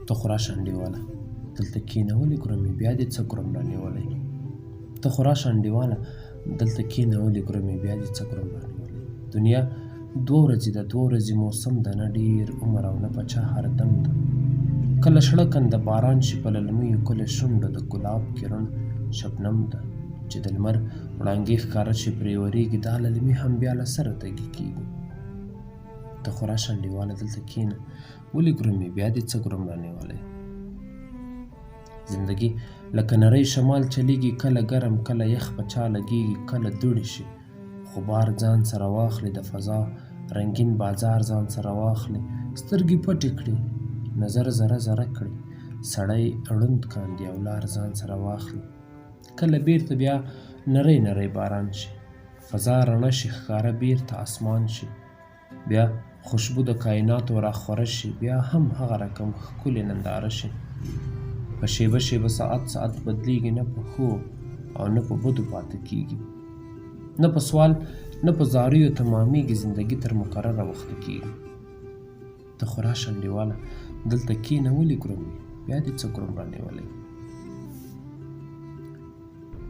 ته خو راشه انډیواله دلته کښېنولې ګرمې بیا دې څه ګرم رانیولی ته خو راشه انډیواله دلته کښېنولې ګرمې بیا دې څه ګرم رانیولی دنیا 2 ورځې ده 2 ورځې موسم ده نه ډېر عمر او نه په چا هر دم ده کله شړه کنده باران شي په للمیو کله شونډه د ګلاب کرن شبنم ده چې د لمر وړانګې ښکاره شي پرې ورېږي دا للمي هم بیا له سره تږي کېږي ته خو راشه انډیواله دلته کښېنه ولې ګرمې بیا دې څه ګرم رانیولی زندګي لکه نری شمال چلیږي کله ګرم کله یخ په چا لګېږي کله دوړې شي خو بار ځان سره واخلي د فضا رنګین بازار ځان سره واخلي سترګې پټې کړي نظر زره زره کړي سړی ړوند کاندي او لار ځان سره واخلي کله بیرته بیا نری نری باران شي فضا رڼه شي ښکاره بیرته اسمان شي بیا خوشبو د کائناتو راخوره شي بیا هم هغه رقم ښکلې ننداره شي په شیبه شیبه ساعت ساعت بدلیږي نه په ښو او نه په بدو پاتې کېږي نه په سوال نه په زاریو تمامیږي زندګي تر مقرره وخته کېږي ته خو راشه انډیواله دلته کښېنه ولې ګرم وي بیا دې څه ګرم رانیولی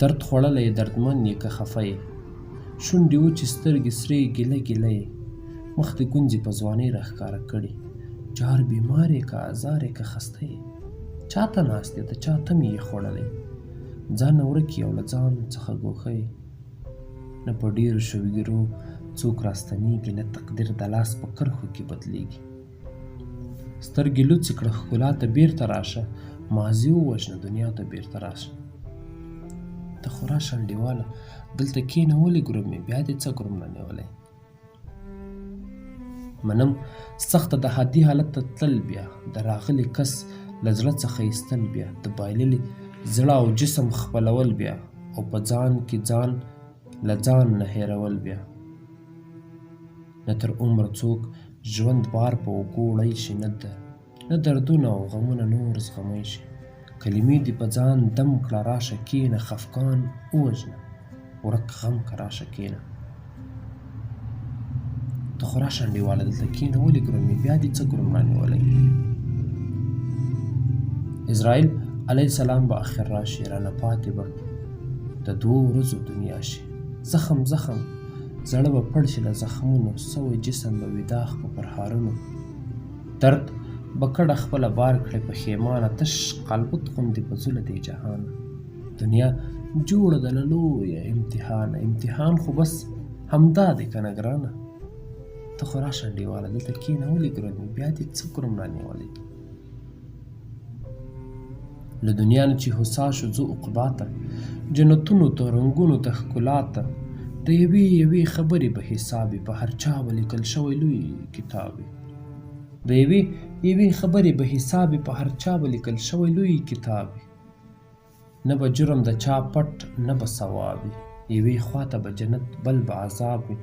درد خوړلی دردمن یې که خفه یې شونډې وچې سترګې سرې ګیله ګیله یې مخ دې ګونځې په ځوانۍ راښکاره کړي جار بیمار یې که ازار یې که خسته یې چا ته ناست یې د چا تمې یې خوړلی ځان نه ورک یې او له ځان څخه ګوښه یې نه په ډېرو شوګیرو څوک راستنېږي نه تقدیر د لاس په کرښو کې بدلیږي سترګې لوڅې کړه ښکلا ته بیرته راشه ماضي ووژنه دنیا ته بیرته راشه ته خو راشه انډیواله دلته کښېنه ولې ګرمې بیا دې څه ګرم رانیولی منم سخته د حادي حالت ته تلل بیا د راغلي کس له زړه څخه ایستل بیا د بایللي زړه او جسم خپلول بیا او په ځان کې ځان له ځان نه هېرول بیا نه تر عمر څوک ژوند بار په اوږو وړی شي نه دردونه او غمونه نور زغمی شي کلمې دې په ځان دم کړه راشه کښېنه خفګان ووژنه ورک غم که راشه کښېنه ته خو راشه انډیواله دلته کښېنه ولې ګرمې بیا دې څه ګرم رانیولی اسرائیل علیه السلام به اخر راشي رانه پاتې به د 2 ورځو دنیا شي زخم زخم زړه به پړ شي له زخمونو سوی جسم به ویداخ په پرهارونو درد به کډه خپله بار کړې پښیمانه تش قلبت غوندې په زوله دی جهانه دنیا جوړه ده له لویه امتحان خو بس همدا دی که نه ګرانه ته خو راشه انډیواله دلته کښېنه ولې ګرمې بیا دې څه ګرم رانیولی له دنیا نه چې هوسا شو ځو عقبا ته جنتونو ته رنګونو ته ښکلا ته د یوې خبرې به حساب په هر چا به لیکل شوی لوی کتاب د یوې خبرې به حساب په هر چا به لیکل شوی لوی کتاب نه به جرم د چا پټ نه به ثواب یوې خواته به جنت بل به عذاب وي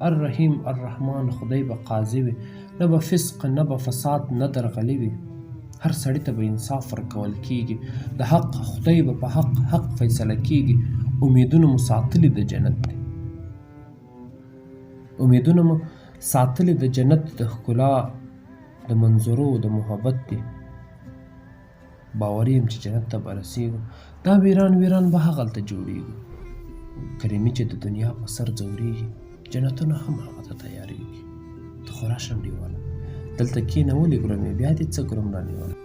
الرحیم الرحمن خدای به قاضي وي نه به فسق نه به فساد نه درغلي وي هر سړي ته به انصاف ورکول کېږي د حق خدای به په حق فیصله کېږي امیدونه مو ساتلي د جنت دی امیدونه مو ساتلي د جنت د ښکلا د منظرو د محبت دی باور یم چې جنت ته به رسېږو دا ویران به هغلته جوړېږو کریمي چې د دنیا په سر ځورېږي جنتونه هم هغه ته تیارېږي ته خو راشه انډیواله دلته کښېنه ولې ګرمې بیا دې څه ګرم رانیولی